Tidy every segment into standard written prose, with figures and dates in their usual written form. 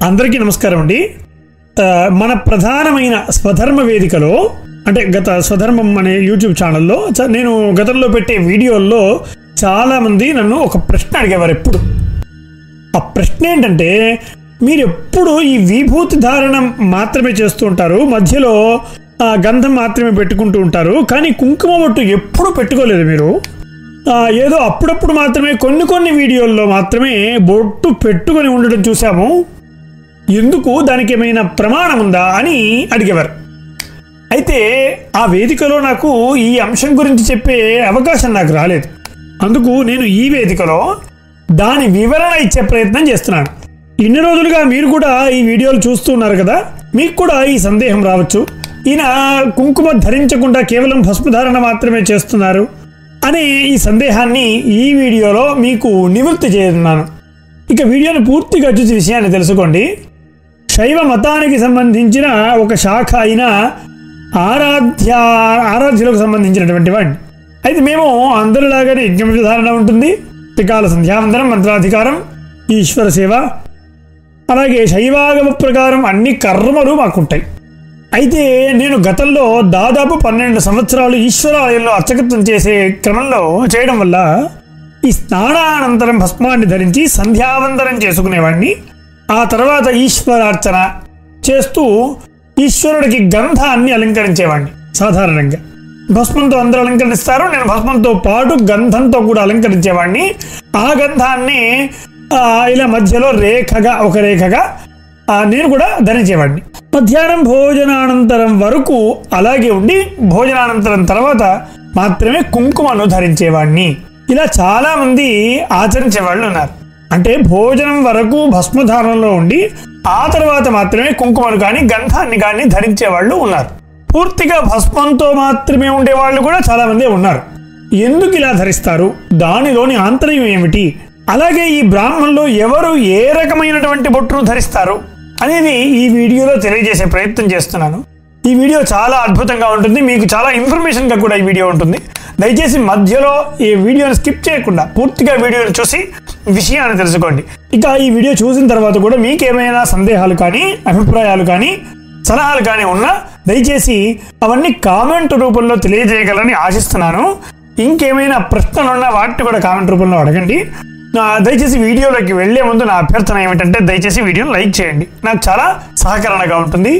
అందరికీ నమస్కారం అండి. మన ప్రధానమైన స్వధర్మ వేదికలో అంటే గత స్వధర్మం అనే యూట్యూబ్ ఛానల్లో నేను గతంలో పెట్టే వీడియోల్లో చాలామంది నన్ను ఒక ప్రశ్న అడిగేవారు. ఎప్పుడు ఆ ప్రశ్న ఏంటంటే, మీరు ఎప్పుడు ఈ విభూతి ధారణం మాత్రమే చేస్తూ ఉంటారు, మధ్యలో గంధం మాత్రమే పెట్టుకుంటూ ఉంటారు, కానీ కుంకుమ బొట్టు ఎప్పుడు పెట్టుకోలేదు మీరు. ఏదో అప్పుడప్పుడు మాత్రమే కొన్ని వీడియోల్లో మాత్రమే బొట్టు పెట్టుకొని ఉండడం చూసాము, ఎందుకు, దానికి ఏమైనా ప్రమాణం ఉందా అని అడిగేవారు. అయితే ఆ వేదికలో నాకు ఈ అంశం గురించి చెప్పే అవకాశం నాకు రాలేదు. అందుకు నేను ఈ వేదికలో దాని వివరణ ఇచ్చే ప్రయత్నం చేస్తున్నాను. ఇన్ని రోజులుగా మీరు కూడా ఈ వీడియోలు చూస్తున్నారు కదా, మీకు కూడా ఈ సందేహం రావచ్చు, ఈయన కుంకుమ ధరించకుండా కేవలం భస్మధారణ మాత్రమే చేస్తున్నారు అనే ఈ సందేహాన్ని ఈ వీడియోలో మీకు నివృత్తి చేస్తున్నాను. ఇక వీడియోని పూర్తిగా చూసి విషయాన్ని తెలుసుకోండి. శైవ మతానికి సంబంధించిన ఒక శాఖ అయిన ఆరాధ్యులకు సంబంధించినటువంటి వాడిని. అయితే మేము అందరిలాగానే యజ్ఞధారణ ఉంటుంది, త్రికాల సంధ్యావందనం, మంత్రాధికారం, ఈశ్వర సేవ, అలాగే శైవాగమ ప్రకారం అన్ని కర్మలు మాకుంటాయి. అయితే నేను గతంలో దాదాపు 12 సంవత్సరాలు ఈశ్వరాలయంలో అర్చకత్వం చేసే క్రమంలో చేయడం వల్ల ఈ స్నానానంతరం భస్మాన్ని ధరించి సంధ్యావందనం చేసుకునేవాడిని. ఆ తర్వాత ఈశ్వరార్చన చేస్తూ ఈశ్వరుడికి గంధాన్ని అలంకరించేవాడిని. సాధారణంగా భస్మంతో అందరూ అలంకరిస్తారు, నేను భస్మంతో పాటు గంధంతో కూడా అలంకరించేవాడిని. ఆ గంధాన్ని ఇలా మధ్యలో ఒక రేఖగా నేను కూడా ధరించేవాడిని. మధ్యాహ్నం భోజనానంతరం వరకు అలాగే ఉండి భోజనానంతరం తర్వాత మాత్రమే కుంకుమను ధరించేవాడిని. ఇలా చాలామంది ఆచరించే వాళ్ళు ఉన్నారు. అంటే భోజనం వరకు భస్మధారణలో ఉండి ఆ తర్వాత మాత్రమే కుంకుమను కానీ గంధాన్ని కానీ ధరించే వాళ్ళు ఉన్నారు. పూర్తిగా భస్మంతో మాత్రమే ఉండేవాళ్ళు కూడా చాలామంది ఉన్నారు. ఎందుకు ఇలా ధరిస్తారు, దానిలోని ఆంతర్యం ఏమిటి, అలాగే ఈ బ్రాహ్మణులు ఎవరు ఏ రకమైనటువంటి బొట్టును ధరిస్తారు అనేది ఈ వీడియోలో తెలియజేసే ప్రయత్నం చేస్తున్నాను. ఈ వీడియో చాలా అద్భుతంగా ఉంటుంది, మీకు చాలా ఇన్ఫర్మేషన్గా కూడా ఈ వీడియో ఉంటుంది. దయచేసి మధ్యలో ఈ వీడియోని స్కిప్ చేయకుండా పూర్తిగా వీడియోని చూసి విషయాన్ని తెలుసుకోండి. ఇక ఈ వీడియో చూసిన తర్వాత కూడా మీకేమైనా సందేహాలు కానీ అభిప్రాయాలు కానీ సలహాలు కానీ ఉన్నా దయచేసి అవన్నీ కామెంట్ రూపంలో తెలియజేయగలని ఆశిస్తున్నాను. ఇంకేమైనా ప్రశ్నలున్నా వాటిని కూడా కామెంట్ రూపంలో అడగండి. దయచేసి వీడియోలోకి వెళ్లే ముందు నా అభ్యర్థన ఏమిటంటే, దయచేసి వీడియోని లైక్ చేయండి, నాకు చాలా సహకరణగా ఉంటుంది.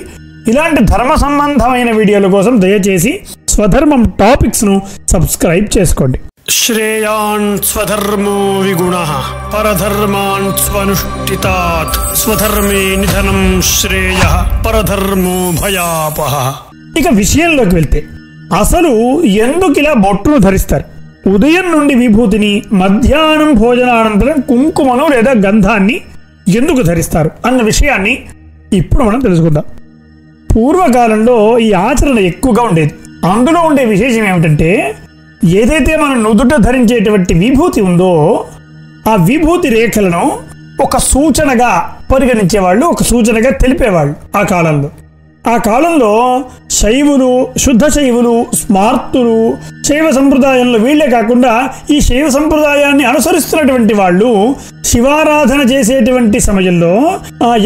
ఇలాంటి ధర్మ సంబంధమైన వీడియోల కోసం దయచేసి స్వధర్మం టాపిక్స్ను సబ్స్క్రైబ్ చేసుకోండి. శ్రేయాన్ స్వధర్మో విగుణః పరధర్మాన్ స్వనుష్ఠితాత్ స్వధర్మే నిధనం శ్రేయః పరధర్మో భయాపహః. ఇక విషయంలోకి వెళ్తే, అసలు ఎందుకు ఇలా బొట్టును ధరిస్తారు, ఉదయం నుండి విభూతిని, మధ్యాహ్నం భోజనానంతరం కుంకుమను లేదా గంధాన్ని ఎందుకు ధరిస్తారు అన్న విషయాన్ని ఇప్పుడు మనం తెలుసుకుందాం. పూర్వకాలంలో ఈ ఆచరణ ఎక్కువగా ఉండేది. అందులో ఉండే విశేషం ఏమిటంటే, ఏదైతే మనం నుదుట ధరించేటువంటి విభూతి ఉందో ఆ విభూతి రేఖలను ఒక సూచనగా పరిగణించేవాళ్ళు, ఒక సూచనగా తెలిపేవాళ్ళు. ఆ కాలంలో శైవులు, శుద్ధ శైవులు, స్మార్తులు, శైవ సంప్రదాయంలో వీళ్లే కాకుండా ఈ శైవ సంప్రదాయాన్ని అనుసరిస్తున్నటువంటి వాళ్ళు శివారాధన చేసేటువంటి సమయంలో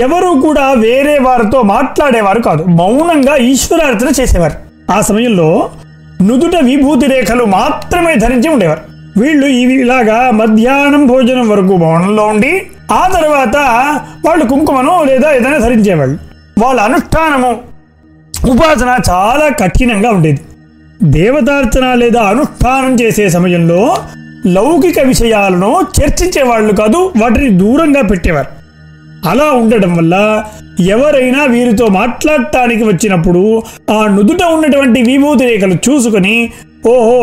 ఎవరు కూడా వేరే వారితో మాట్లాడేవారు కాదు, మౌనంగా ఈశ్వరార్చన చేసేవారు. ఆ సమయంలో నుదుట విభూతి రేఖలు మాత్రమే ధరించి ఉండేవారు. వీళ్ళు ఇలాగా మధ్యాహ్నం భోజనం వరకు మౌనంలో ఉండి ఆ తర్వాత వాళ్ళు కుంకుమను లేదా ఏదైనా ధరించేవాళ్ళు. వాళ్ళ అనుష్ఠానము, ఉపాసన చాలా కఠినంగా ఉండేది. దేవతార్చన లేదా అనుష్ఠానం చేసే సమయంలో లౌకిక విషయాలను చర్చించేవాళ్ళు కాదు, వాటిని దూరంగా పెట్టేవారు. అలా ఉండడం వల్ల ఎవరైనా వీరితో మాట్లాడటానికి వచ్చినప్పుడు ఆ నుదుట ఉన్నటువంటి విభూతి రేఖలు చూసుకొని, ఓహో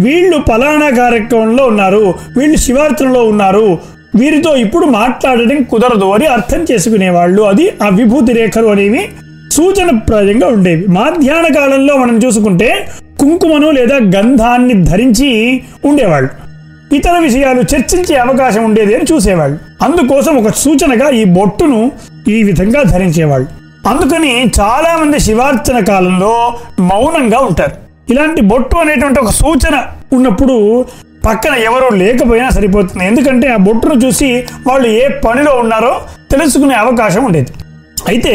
వీళ్ళు పలానా కార్యక్రమంలో ఉన్నారు, వీళ్ళు శివార్చనలో ఉన్నారు, వీరితో ఇప్పుడు మాట్లాడడం కుదరదు అని అర్థం చేసుకునేవాళ్ళు. అది ఆ విభూతి రేఖలు అనేవి సూచనప్రాయంగా ఉండేవి. మధ్యాహ్న కాలంలో మనం చూసుకుంటే కుంకుమను లేదా గంధాన్ని ధరించి ఉండేవాళ్ళు. ఇతర విషయాలు చర్చించే అవకాశం ఉండేది అని చూసేవాళ్ళు. అందుకోసం ఒక సూచనగా ఈ బొట్టును ఈ విధంగా ధరించేవాళ్ళు. అందుకని చాలా మంది శివార్చన కాలంలో మౌనంగా ఉంటారు. ఇలాంటి బొట్టు అనేటువంటి ఒక సూచన ఉన్నప్పుడు పక్కన ఎవరో లేకపోయినా సరిపోతుంది. ఎందుకంటే ఆ బొట్టును చూసి వాళ్ళు ఏ పనిలో ఉన్నారో తెలుసుకునే అవకాశం ఉండేది. అయితే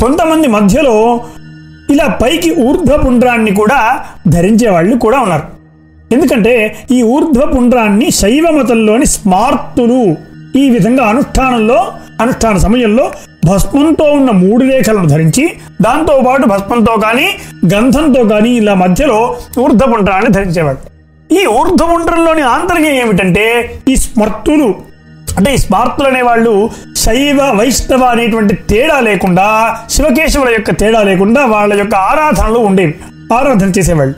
కొంతమంది మధ్యలో ఇలా పైకి ఊర్ధ్వపుండ్రాన్ని కూడా ధరించే వాళ్ళు కూడా ఉన్నారు. ఎందుకంటే ఈ ఊర్ధ్వపుండ్రాన్ని శైవ మతంలోని స్మార్తులు ఈ విధంగా అనుష్ఠాన సమయంలో భస్మంతో ఉన్న 3 రేఖలను ధరించి దాంతోపాటు భస్మంతో కానీ గంధంతో కానీ ఇలా మధ్యలో ఊర్ధ్వపుండ్రాన్ని ధరించేవాడు. ఈ ఊర్ధ్వపుండ్రంలోని ఆంతర్యం ఏమిటంటే ఈ స్మర్తులు అంటే ఈ స్మార్తులు అనేవాళ్ళు శైవ వైష్ణవ అనేటువంటి తేడా లేకుండా, శివకేశవుల యొక్క తేడా లేకుండా వాళ్ళ యొక్క ఆరాధనలు ఉండేవి, ఆరాధన చేసేవాళ్ళు.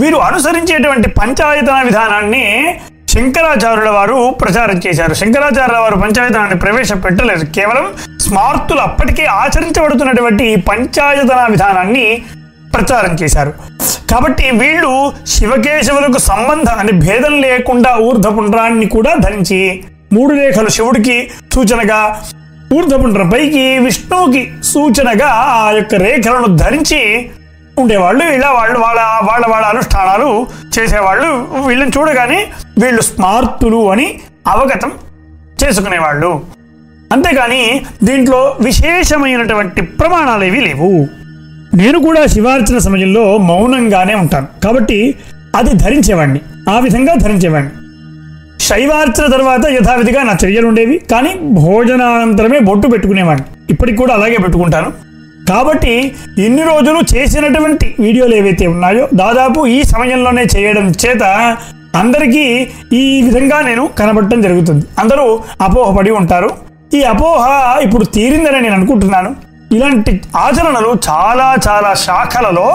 వీరు అనుసరించేటువంటి పంచాయతన విధానాన్ని శంకరాచార్యుల వారు ప్రచారం చేశారు. శంకరాచార్యుల వారు పంచాయతనాన్ని ప్రవేశపెట్టలేదు, కేవలం స్మార్తులు అప్పటికే ఆచరించబడుతున్నటువంటి ఈ పంచాయతన విధానాన్ని ప్రచారం చేశారు. కాబట్టి వీళ్ళు శివకేశవులకు సంబంధం అని భేదం లేకుండా ఊర్ధ్వపుండ్రాన్ని కూడా ధరించి 3 రేఖలు శివుడికి సూచనగా, ఊర్ధ్వపుండ్రం పైకి విష్ణువుకి సూచనగా ఆ యొక్క రేఖలను ధరించి ఉండేవాళ్ళు. ఇలా వాళ్ళ అనుష్ఠానాలు చేసేవాళ్ళు. వీళ్ళని చూడగానే వీళ్ళు స్మార్తులు అని అవగతం చేసుకునేవాళ్ళు. అంతేగాని దీంట్లో విశేషమైనటువంటి ప్రమాణాలు ఏవి లేవు. నేను కూడా శివార్చన సమయంలో మౌనంగానే ఉంటాను కాబట్టి అది ధరించేవాడిని, ఆ విధంగా ధరించేవాడిని. శైవార్చన తర్వాత యథావిధిగా నా చర్యలు ఉండేవి, కానీ భోజనానంతరమే బొట్టు పెట్టుకునేవాడిని. ఇప్పటికి కూడా అలాగే పెట్టుకుంటాను. కాబట్టి ఇన్ని రోజులు చేసినటువంటి వీడియోలు ఏవైతే ఉన్నాయో దాదాపు ఈ సమయంలోనే చేయడం చేత అందరికీ ఈ విధంగా నేను కనబడటం జరుగుతుంది. అందరూ అపోహపడి ఉంటారు. ఈ అపోహ ఇప్పుడు తీరిందని నేను అనుకుంటున్నాను. ఇలాంటి ఆచరణలు చాలా చాలా శాఖలలో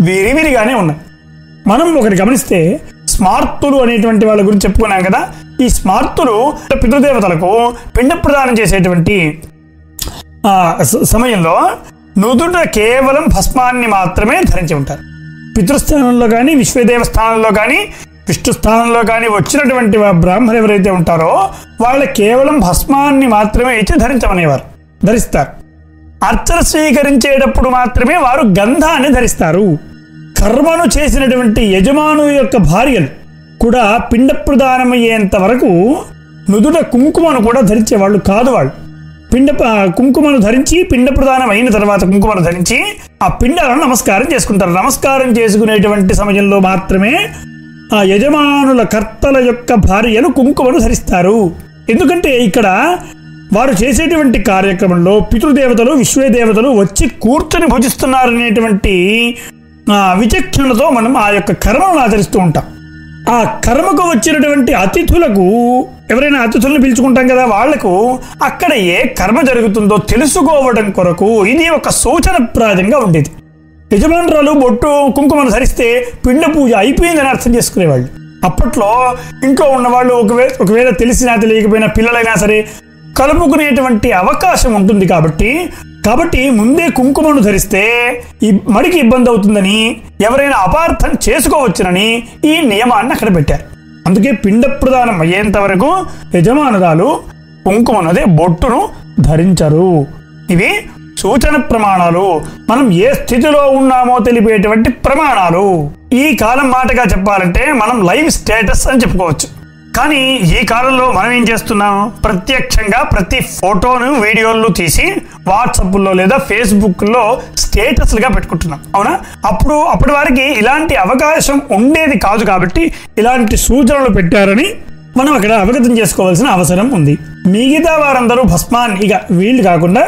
విరివిరిగానే ఉన్నాయి. మనం ఒకటి గమనిస్తే స్మార్తులు అనేటువంటి వాళ్ళ గురించి చెప్పుకున్నాం కదా. ఈ స్మార్తులు పితృదేవతలకు పిండ ప్రదానం చేసేటువంటి సమయంలో నుదుట కేవలం భస్మాన్ని మాత్రమే ధరించి ఉంటారు. పితృస్థానంలో కానీ, విశ్వదేవ స్థానంలో కానీ, విష్ణు స్థానంలో కానీ వచ్చినటువంటి బ్రాహ్మణులు ఎవరైతే ఉంటారో వాళ్ళు కేవలం భస్మాన్ని మాత్రమే ఇచ్చి ధరిస్తారు. అర్చన స్వీకరించేటప్పుడు మాత్రమే వారు గంధాన్ని ధరిస్తారు. కర్మను చేసినటువంటి యజమాను యొక్క భార్యలు కూడా పిండ ప్రదానమయ్యేంత వరకు నుదుట కుంకుమను కూడా ధరించేవాళ్ళు కాదు. వాళ్ళు కుంకుమను ధరించి పిండ ప్రదానం అయిన తర్వాత కుంకుమను ధరించి ఆ పిండాలను నమస్కారం చేసుకుంటారు. నమస్కారం చేసుకునేటువంటి సమయంలో మాత్రమే ఆ యజమానుల కర్తల యొక్క భార్యలు కుంకుమను ధరిస్తారు. ఎందుకంటే ఇక్కడ వారు చేసేటువంటి కార్యక్రమంలో పితృదేవతలు, విశ్వదేవతలు వచ్చి కూర్చొని భుజిస్తున్నారనేటువంటి విచక్షణతో మనం ఆ యొక్క కర్మను ఆచరిస్తూ ఉంటాం. ఆ కర్మకు వచ్చినటువంటి అతిథులకు, ఎవరైనా అతిథులను పిలుచుకుంటాం కదా, వాళ్లకు అక్కడ ఏ కర్మ జరుగుతుందో తెలుసుకోవడం కొరకు ఇది ఒక సూచనప్రాయంగా ఉండేది. యజమానురాలు బొట్టు కుంకుమను ధరిస్తే పిండ పూజ అయిపోయిందని అర్థం చేసుకునేవాళ్ళు. అప్పట్లో ఇంట్లో ఉన్నవాళ్ళు ఒకవేళ తెలిసినా తెలియకపోయినా పిల్లలైనా సరే కలుపుకునేటువంటి అవకాశం ఉంటుంది. కాబట్టి ముందే కుంకుమను ధరిస్తే ఈ మడికి ఇబ్బంది అవుతుందని, ఎవరైనా అపార్థం చేసుకోవచ్చునని ఈ నియమాన్ని అక్కడ పెట్టారు. అందుకే పిండ ప్రదానం అయ్యేంత వరకు యజమానురాలు కుంకుమను, అదే బొట్టును ధరించరు. ఇవి సూచన ప్రమాణాలు, మనం ఏ స్థితిలో ఉన్నామో తెలిపేటువంటి ప్రమాణాలు. ఈ కాలం మాటగా చెప్పాలంటే మనం లైవ్ స్టేటస్ అని చెప్పుకోవచ్చు. కానీ ఈ కాలంలో మనం ఏం చేస్తున్నాం, ప్రత్యక్షంగా ప్రతి ఫోటోను, వీడియోలు తీసి వాట్సాప్లో లేదా ఫేస్బుక్లో స్టేటస్లుగా పెట్టుకుంటున్నాం. అవునా? అప్పటి వారికి ఇలాంటి అవకాశం ఉండేది కాదు. కాబట్టి ఇలాంటి సూచనలు పెట్టారని మనం అక్కడ అవగతం చేసుకోవాల్సిన అవసరం ఉంది. మిగతా వారందరూ భస్మాన్ని, ఇక వీళ్ళు కాకుండా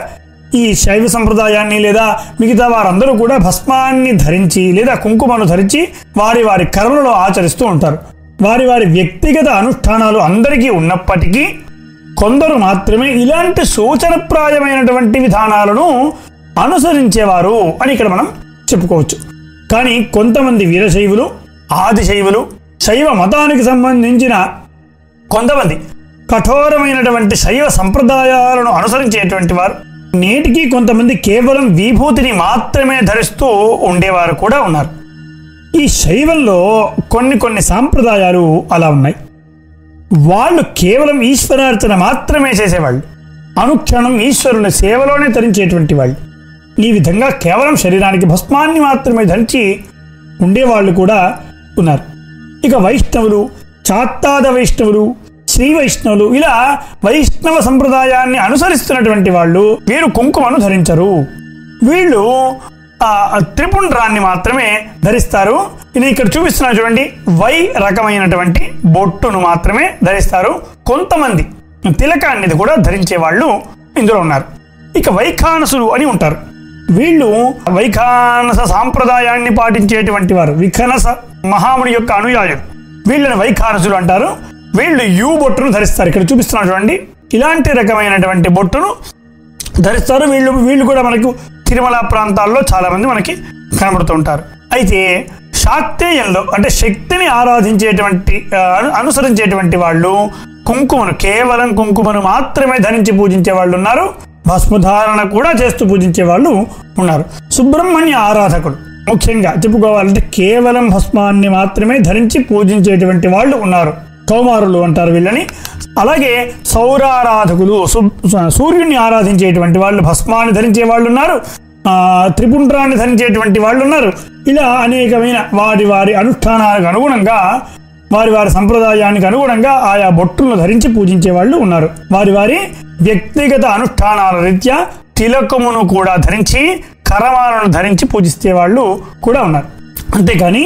ఈ శైవ సంప్రదాయాన్ని లేదా మిగతా వారందరూ కూడా భస్మాన్ని ధరించి లేదా కుంకుమను ధరించి వారి కర్మలను ఆచరిస్తూ ఉంటారు. వారి వ్యక్తిగత అనుష్ఠానాలు అందరికీ ఉన్నప్పటికీ కొందరు మాత్రమే ఇలాంటి సూచనప్రాయమైనటువంటి విధానాలను అనుసరించేవారు అని ఇక్కడ మనం చెప్పుకోవచ్చు. కానీ కొంతమంది వీరశైవులు, ఆదిశైవులు, శైవ మతానికి సంబంధించిన కొంతమంది కఠోరమైనటువంటి శైవ సంప్రదాయాలను అనుసరించేటువంటి వారు నేటికి కొంతమంది కేవలం విభూతిని మాత్రమే ధరిస్తూ ఉండేవారు కూడా ఉన్నారు. ఈ శైవంలో కొన్ని సాంప్రదాయాలు అలా ఉన్నాయి. వాళ్ళు కేవలం ఈశ్వరార్చన మాత్రమే చేసేవాళ్ళు, అనుక్షణం ఈశ్వరుని సేవలోనే ధరించేటువంటి వాళ్ళు. ఈ విధంగా కేవలం శరీరానికి భస్మాన్ని మాత్రమే ధరించి ఉండేవాళ్ళు కూడా ఉన్నారు. ఇక వైష్ణవులు, చాత్తాద వైష్ణవులు, శ్రీ వైష్ణవులు, ఇలా వైష్ణవ సంప్రదాయాన్ని అనుసరిస్తున్నటువంటి వాళ్ళు వీరు కుంకుమను ధరించరు. వీళ్ళు త్రిపుండ్రాన్ని మాత్రమే ధరిస్తారు. ఇది ఇక్కడ చూపిస్తున్నా చూడండి, వై రకమైనటువంటి బొట్టును మాత్రమే ధరిస్తారు. కొంతమంది తిలకాన్ని కూడా ధరించే వాళ్ళు ఇందులో ఉన్నారు. ఇక వైఖానసులు అని ఉంటారు. వీళ్ళు వైఖానస సాంప్రదాయాన్ని పాటించేటువంటి వారు, విఖనస మహాముని యొక్క అనుయాయులు. వీళ్ళని వైఖానసులు అంటారు. వీళ్ళు యూ బొట్టును ధరిస్తారు. ఇక్కడ చూపిస్తున్నారు చూడండి, ఇలాంటి రకమైనటువంటి బొట్టును ధరిస్తారు. వీళ్ళు కూడా మనకు తిరుమల ప్రాంతాల్లో చాలా మంది మనకి కనబడుతుంటారు. అయితే శాక్తేయంలో అంటే శక్తిని ఆరాధించేటువంటి అనుసరించేటువంటి వాళ్ళు కేవలం కుంకుమను మాత్రమే ధరించి పూజించే వాళ్ళు ఉన్నారు. భస్మధారణ కూడా చేస్తూ పూజించే వాళ్ళు ఉన్నారు. సుబ్రహ్మణ్య ఆరాధకులు ముఖ్యంగా చెప్పుకోవాలంటే కేవలం భస్మాన్ని మాత్రమే ధరించి పూజించేటువంటి వాళ్ళు ఉన్నారు. కౌమారులు అంటారు వీళ్ళని. అలాగే సౌరారాధకులు, సూర్యుడిని ఆరాధించేటువంటి వాళ్ళు భస్మాన్ని ధరించే వాళ్ళు ఉన్నారు. త్రిపుండ్రాన్ని ధరించేటువంటి వాళ్ళు ఉన్నారు. ఇలా అనేకమైన వారి అనుష్ఠానాలకు అనుగుణంగా, వారి సంప్రదాయానికి అనుగుణంగా ఆయా బొట్టులను ధరించి పూజించే వాళ్ళు ఉన్నారు. వారి వ్యక్తిగత అనుష్ఠానాల రీత్యా తిలకమును కూడా ధరించి, కరమాలను ధరించి పూజిస్తే వాళ్ళు కూడా ఉన్నారు. అంతేకాని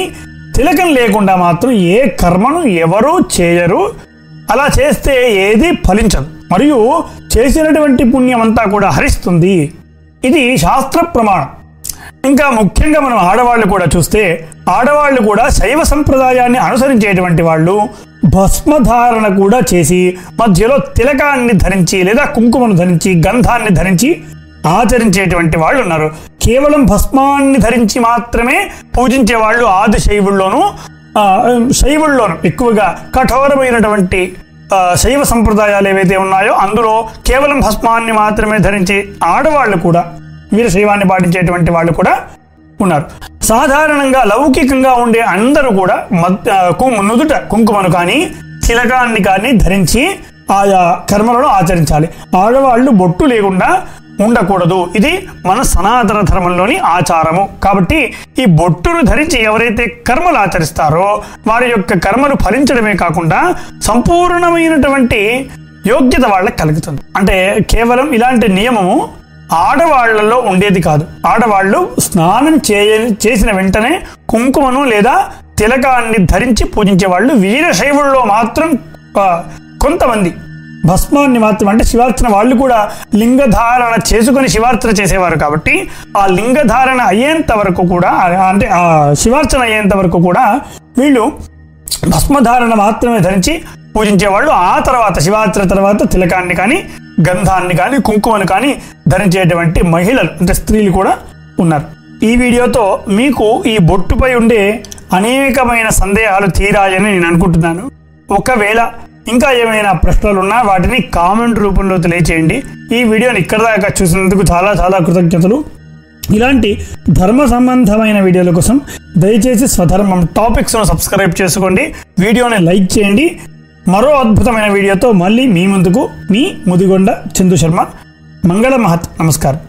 తిలకం లేకుండా మాత్రం ఏ కర్మను ఎవరూ చేయరు. అలా చేస్తే ఏది ఫలించదు, మరియు చేసినటువంటి పుణ్యం అంతా కూడా హరిస్తుంది. ఇది శాస్త్ర ప్రమాణం. ఇంకా ముఖ్యంగా మనం ఆడవాళ్ళు కూడా చూస్తే, ఆడవాళ్ళు కూడా శైవ సంప్రదాయాన్ని అనుసరించేటువంటి వాళ్ళు భస్మధారణ కూడా చేసి మధ్యలో తిలకాన్ని ధరించి లేదా కుంకుమను ధరించి గంధాన్ని ధరించి ఆచరించేటువంటి వాళ్ళు ఉన్నారు. కేవలం భస్మాన్ని ధరించి మాత్రమే పూజించే వాళ్ళు ఆది శైవుల్లోనూ ఎక్కువగా కఠోరమైనటువంటి శైవ సంప్రదాయాలు ఏవైతే ఉన్నాయో అందులో కేవలం భస్మాన్ని మాత్రమే ధరించే ఆడవాళ్ళు కూడా, వీరశైవాన్ని పాటించేటువంటి వాళ్ళు కూడా ఉన్నారు. సాధారణంగా లౌకికంగా ఉండే అందరూ కూడా నుదుట కుంకుమను కానీ తిలకాన్ని కానీ ధరించి ఆయా కర్మలను ఆచరించాలి. ఆడవాళ్ళు బొట్టు లేకుండా ఉండకూడదు. ఇది మన సనాతన ధర్మంలోని ఆచారము. కాబట్టి ఈ బొట్టును ధరించి ఎవరైతే కర్మలు ఆచరిస్తారో వారి యొక్క కర్మలు ఫలించడమే కాకుండా సంపూర్ణమైనటువంటి యోగ్యత వాళ్ళకి కలుగుతుంది. అంటే కేవలం ఇలాంటి నియమము ఆడవాళ్లలో ఉండేది కాదు. ఆడవాళ్ళు స్నానం చేసిన వెంటనే కుంకుమను లేదా తిలకాన్ని ధరించి పూజించే వాళ్ళు. వీరశైవుల్లో మాత్రం కొంతమంది భస్మాన్ని మాత్రం, అంటే శివార్చన వాళ్ళు కూడా లింగధారణ చేసుకుని శివార్చన చేసేవారు. కాబట్టి ఆ లింగధారణ అయ్యేంత వరకు కూడా, అంటే ఆ శివార్చన అయ్యేంత వరకు కూడా వీళ్ళు భస్మధారణ మాత్రమే ధరించి పూజించేవాళ్ళు. ఆ తర్వాత శివార్చన తర్వాత తిలకాన్ని కానీ గంధాన్ని కానీ కుంకుమను కానీ ధరించేటువంటి మహిళలు, అంటే స్త్రీలు కూడా ఉన్నారు. ఈ వీడియోతో మీకు ఈ బొట్టుపై ఉండే అనేకమైన సందేహాలు తీరాయని నేను అనుకుంటున్నాను. ఒకవేళ ఇంకా ఏమైనా ప్రశ్నలు ఉన్నా వాటిని కామెంట్ రూపంలో తెలియచేయండి. ఈ వీడియోని ఇక్కడ దాకా చూసినందుకు చాలా చాలా కృతజ్ఞతలు. ఇలాంటి ధర్మ సంబంధమైన వీడియోల కోసం దయచేసి స్వధర్మం టాపిక్స్ను సబ్స్క్రైబ్ చేసుకోండి. వీడియోని లైక్ చేయండి. మరో అద్భుతమైన వీడియోతో మళ్ళీ మీ ముందుకు మీ ముదిగొండ చందు శర్మ. మంగళ మహత్. నమస్కారం.